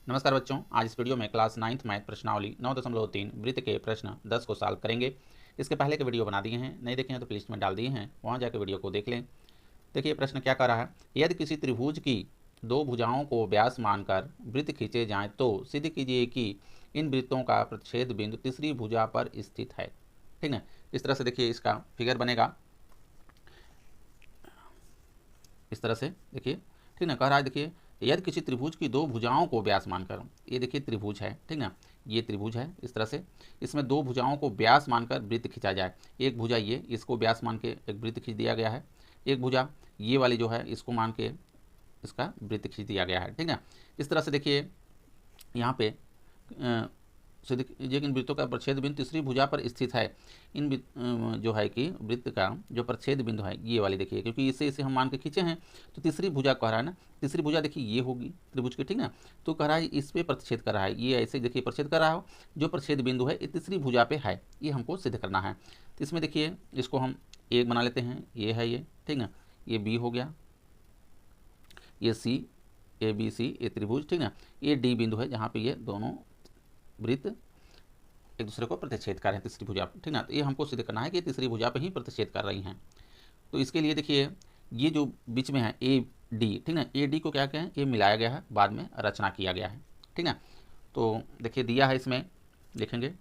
नमस्कार बच्चों, आज इस वीडियो में क्लास 9th मैथ प्रश्नावली 9.3 वृत्त के प्रश्न 10 को सॉल्व करेंगे। इसके पहले के वीडियो बना दिए हैं, नहीं देखे हैं तो प्लेलिस्ट में डाल दिए हैं, वहाँ जाकर वीडियो को देख लें। देखिए प्रश्न क्या कर रहा है। यदि किसी त्रिभुज की दो भुजाओं को व्यास मानकर वृत्त खींचे जाएं तो सिद्ध कीजिए कि इन वृत्तों का प्रतिच्छेद बिंदु तीसरी भुजा पर स्थित है। ठीक है, इस तरह से देखिए इसका फिगर बनेगा। इस तरह से देखिए, ठीक ना, कह रहा है देखिए यदि किसी त्रिभुज की दो भुजाओं को व्यास मानकर, ये देखिए त्रिभुज है, ठीक ना, ये त्रिभुज है। इस तरह से इसमें दो भुजाओं को व्यास मानकर वृत्त खींचा जाए। एक भुजा ये, इसको व्यास मान के एक वृत्त खींच दिया गया है। एक भुजा ये वाली जो है इसको मान के इसका वृत्त खींच दिया गया है। ठीक है, इस तरह से देखिए यहाँ पे सिद्ध कीजिए कि इन वृत्तों का प्रच्छेद बिंदु तीसरी भुजा पर स्थित है। इन जो है कि वृत्त का जो प्रच्छेद बिंदु है ये वाली देखिए, क्योंकि इसे हम मान के खींचे हैं तो तीसरी भुजा कह रहा है ना, तीसरी भुजा देखिए ये होगी त्रिभुज की, ठीक ना। तो कह रहा है इस पे प्रतिच्छेद कर रहा है, ये ऐसे देखिए प्रतिच्छेद कर रहा हो, जो प्रच्छेद बिंदु है ये तीसरी भुजा पे है, ये हमको सिद्ध करना है। तो इसमें देखिए इसको हम एक बना लेते हैं, ये है ये, ठीक ना, ये बी हो गया, ये सी, ए बी सी ये त्रिभुज, ठीक ना। ये डी बिंदु है जहाँ पे ये दोनों वृत्त एक दूसरे को प्रतिच्छेद कर रहे हैं तीसरी भुजा पर, ठीक ना। तो ये हमको सिद्ध करना है कि तीसरी भुजा पर ही प्रतिच्छेद कर रही हैं। तो इसके लिए देखिए ये जो बीच में है ए डी, ठीक ना, ए डी को क्या कहें, ये मिलाया गया है, बाद में रचना किया गया है, ठीक ना। तो देखिए दिया है, इसमें देखेंगे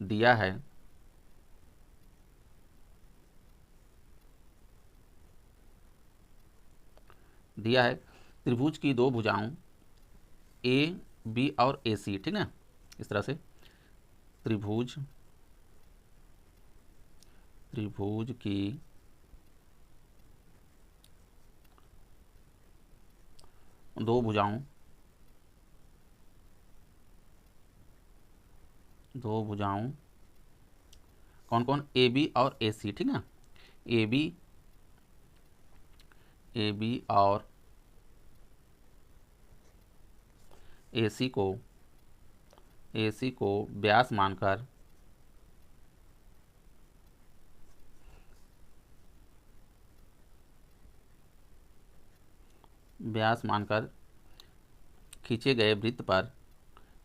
दिया है त्रिभुज की दो भुजाओं ए बी और ए सी, ठीक ना। इस तरह से त्रिभुज की दो भुजाओं कौन कौन, ए बी और ए सी, ठीक ना। ए बी और ए सी को व्यास मानकर खींचे गए वृत्त पर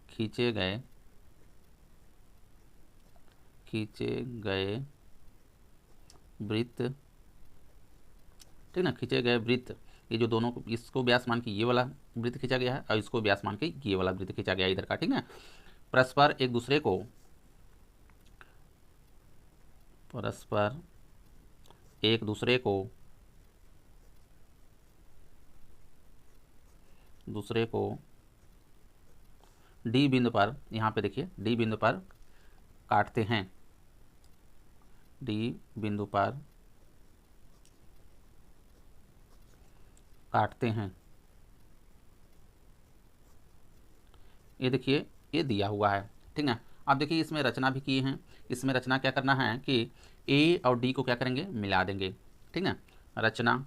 ठीक ना, खींचे गए वृत्त, ये जो दोनों को, इसको व्यास मान के ये वाला वृत्त खींचा गया है और इसको व्यास मान के ये वाला वृत्त खींचा गया इधर का, ठीक ना। परस्पर एक दूसरे को डी बिंदु पर, यहाँ पे देखिए डी बिंदु पर काटते हैं, ये देखिए ये दिया हुआ है, ठीक ना। अब देखिए इसमें रचना भी किए हैं। इसमें रचना क्या करना है कि ए और डी को क्या करेंगे, मिला देंगे, ठीक ना। रचना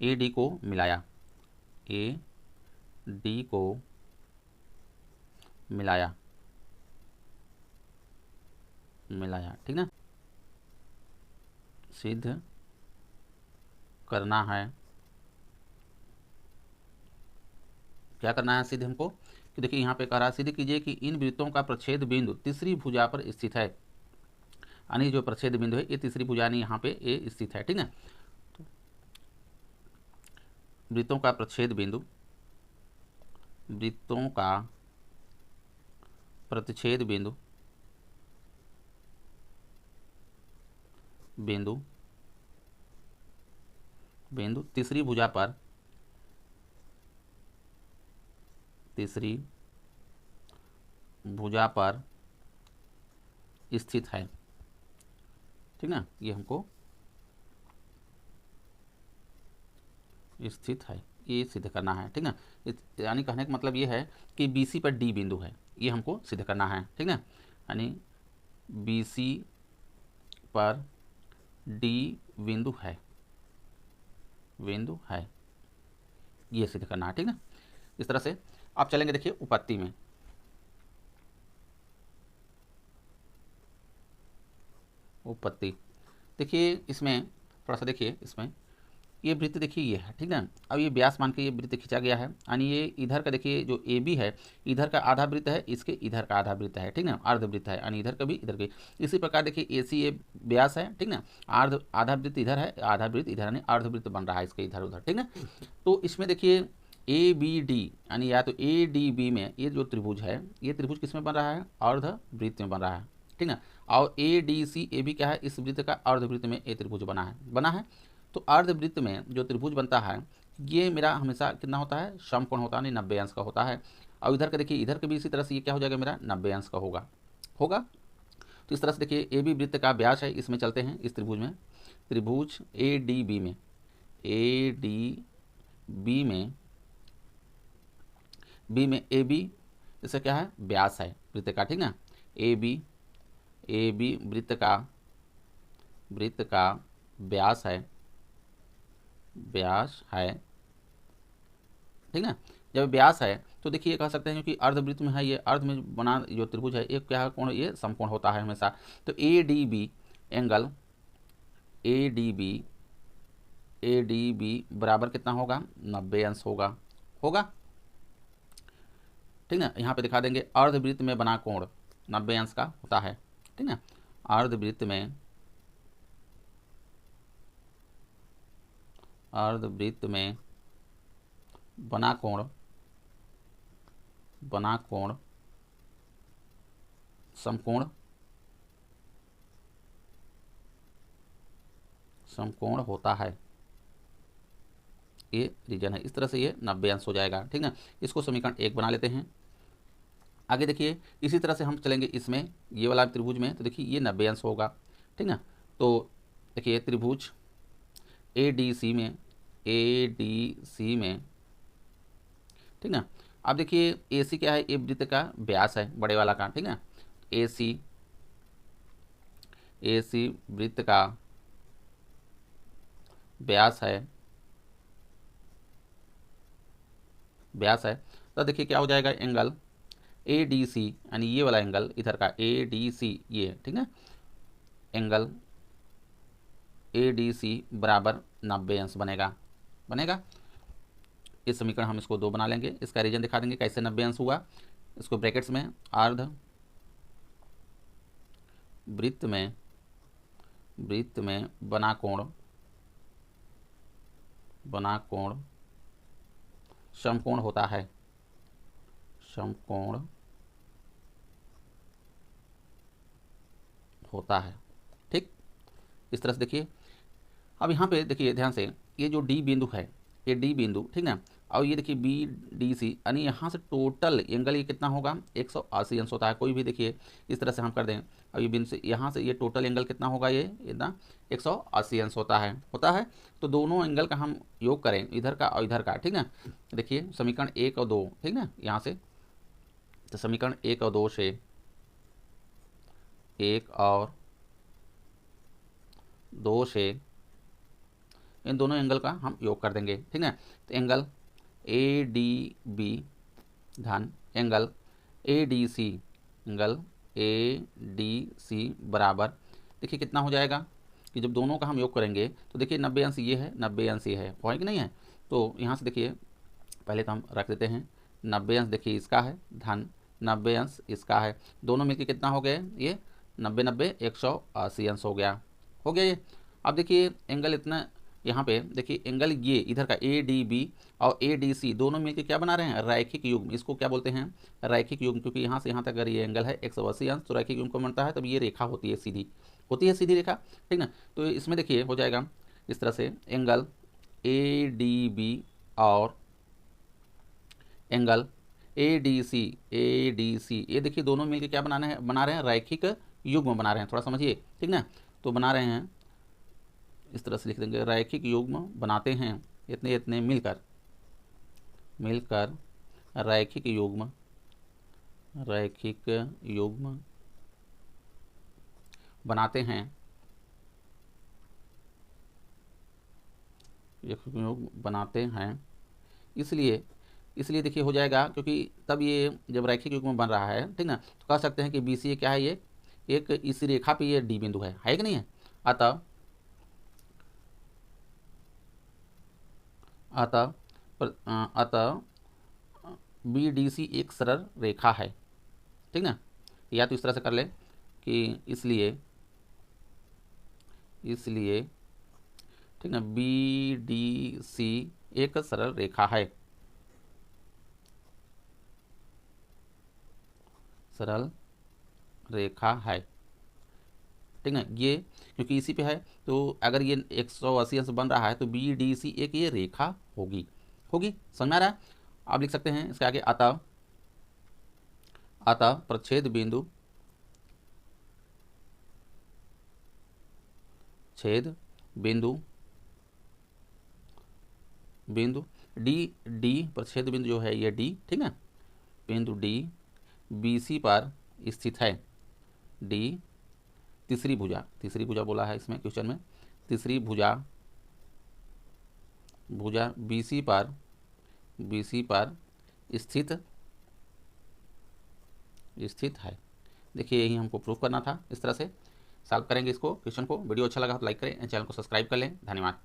ए डी को मिलाया, ठीक ना। सिद्ध करना है, क्या करना है सिद्ध हमको, कि देखिए यहाँ पे कह रहा है सिद्ध कीजिए कि इन वृत्तों का प्रच्छेद बिंदु तीसरी भुजा पर स्थित है। यानी जो प्रच्छेद बिंदु है ये तीसरी भुजा यानी यहाँ पे ये स्थित है, ठीक है। तो वृत्तों का प्रतिच्छेद बिंदु तीसरी भुजा पर स्थित है, ठीक ना। ये हमको स्थित है, ये सिद्ध करना है, ठीक ना। यानी कहने का मतलब ये है कि BC पर D बिंदु है, ये हमको सिद्ध करना है, ठीक ना। यानी BC पर D बिंदु है, ये सिद्ध करना है, ठीक ना। इस तरह से आप चलेंगे देखिए उपपत्ति में, देखिए इसमें थोड़ा सा देखिए, इसमें ये वृत्त देखिए ये है, ठीक ना। अब ये व्यास मान के ये वृत्त खींचा गया है, यानी ये इधर का देखिए जो ए बी है, इधर का आधा वृत्त है, इसके इधर का आधा वृत्त है, ठीक ना, अर्धवृत्त है, यानी इधर का भी इधर के। इसी प्रकार देखिए ए सी ए व्यास है, ठीक ना, आधा वृत्त इधर है, आधा वृत्त इधर, यानी अर्धवृत्त बन रहा है इसके इधर उधर, ठीक ना। तो इसमें देखिए ए बी डी, यानी या तो ए डी बी में ये जो त्रिभुज है, ये त्रिभुज किस में बन रहा है, अर्धवृत्त में बन रहा है, ठीक ना। और ए डी सी ए भी क्या है, इस वृत्त का अर्धवृत्त में ये त्रिभुज बना है। तो अर्धवृत्त में जो त्रिभुज बनता है ये मेरा हमेशा कितना होता है, समकोण होता है, नहीं 90 अंश का होता है। और इधर का देखिए, इधर का भी इसी तरह से ये क्या हो जाएगा, मेरा 90 अंश का होगा। तो इस तरह से देखिए ए बी वृत्त का व्यास है, इसमें चलते हैं इस त्रिभुज में, त्रिभुज ए डी बी में, ए डी बी में ए बी इसका क्या है, व्यास है वृत्त का, ठीक ना। ए बी वृत्त का व्यास है, ठीक ना। जब व्यास है तो देखिए कह सकते हैं कि अर्धवृत्त में है, ये अर्ध में बना जो त्रिभुज है ये क्या है, कोण, ये समकोण होता है हमेशा। तो A D B angle A D B बराबर कितना होगा, 90 अंश होगा, ठीक ना। यहाँ पे दिखा देंगे अर्धवृत्त में बना कोण 90 अंश का होता है, ठीक ना। अर्धवृत्त में बना कोण समकोण होता है, ये रीजन है। इस तरह से ये 90 अंश हो जाएगा, ठीक ना। इसको समीकरण 1 बना लेते हैं। आगे देखिए इसी तरह से हम चलेंगे इसमें, ये वाला त्रिभुज में, तो देखिए ये 90 अंश होगा, ठीक ना। तो देखिए त्रिभुज ए डी सी में, ठीक ना। अब देखिए ए सी क्या है, ए वृत्त का व्यास है बड़े वाला का, ठीक ना। ए सी वृत्त का व्यास है, तो देखिए क्या हो जाएगा, एंगल ए डी सी, यानी ये वाला एंगल इधर का ए डी सी ये, ठीक है, एंगल ए डी सी बराबर 90 अंश बनेगा। इस समीकरण हम इसको 2 बना लेंगे, इसका रीजन दिखा देंगे कैसे 90 अंश हुआ। इसको ब्रैकेट्स में अर्ध वृत्त में बना कोण समकोण होता है, ठीक। इस तरह से देखिए। अब यहाँ पे देखिए ध्यान से, ये जो डी बिंदु है, ये डी बिंदु, ठीक ना। और ये देखिए बी डी सी, यानी यहाँ से टोटल एंगल ये कितना होगा, 180 अंश होता है। कोई भी देखिए इस तरह से हम कर दें, अब ये बिंदु से यहाँ से ये टोटल एंगल कितना होगा, ये इतना 180 अंश होता है। तो दोनों एंगल का हम योग करें, इधर का और इधर का, ठीक ना। देखिए समीकरण 1 और 2, ठीक ना, यहाँ से तो समीकरण 1 और 2 से 1 और 2 से इन दोनों एंगल का हम योग कर देंगे, ठीक है। तो एंगल ए डी बी धन एंगल ए डी सी बराबर, देखिए कितना हो जाएगा कि जब दोनों का हम योग करेंगे तो देखिए 90 अंश ये है, 90 अंश ये है कि नहीं है। तो यहाँ से देखिए पहले तो हम रख देते हैं 90 अंश, देखिए इसका है धन 90 अंश इसका है, दोनों मिलकर कितना हो गए, ये 90 180 अंश हो गया ये। अब देखिए एंगल इतना, यहाँ पे देखिए एंगल ये इधर का ए डी बी और ए डी सी दोनों मिलकर क्या बना रहे हैं, रैखिक युग्म। इसको क्या बोलते हैं, रैखिक युग्म, क्योंकि यहाँ से यहाँ तक अगर ये एंगल है 180 अंश तो रैखिक युग्म को बनता है, तब ये रेखा होती है सीधी रेखा, ठीक ना। तो इसमें देखिए हो जाएगा इस तरह से, एंगल ए डी बी और एंगल ए डी सी ये देखिए दोनों मिलकर क्या बना रहे हैं, रैखिक युग्म बना रहे हैं। थोड़ा समझिए, ठीक ना। तो बना रहे हैं, इस तरह से लिख देंगे, रैखिक युग्म बनाते हैं, इतने मिलकर रैखिक युग्म बनाते हैं, इसलिए देखिए हो जाएगा, क्योंकि तब ये जब रैखिक युग्म बन रहा है, ठीक ना, तो कह सकते हैं कि बी सी क्या है, ये एक इसी रेखा पे ये डी बिंदु है कि नहीं है। अतः अतः BDC एक सरल रेखा है, ठीक ना। या तो इस तरह से कर ले कि इसलिए ठीक ना, BDC एक सरल रेखा है, सरल रेखा है, ठीक ना। ये क्योंकि इसी पे है तो अगर ये 180 अंश बन रहा है तो BDC एक ये रेखा होगी। समझ में आ रहा है। आप लिख सकते हैं इसके आगे अतः प्रच्छेद बिंदु डी प्रच्छेद बिंदु जो है ये D, ठीक ना, बिंदु D BC पर स्थित है। D तीसरी भुजा बोला है इसमें क्वेश्चन में, तीसरी भुजा BC पर स्थित है। देखिए यही हमको प्रूफ करना था। इस तरह से सॉल्व करेंगे इसको, क्वेश्चन को। वीडियो अच्छा लगा तो लाइक करें, चैनल को सब्सक्राइब कर लें। धन्यवाद।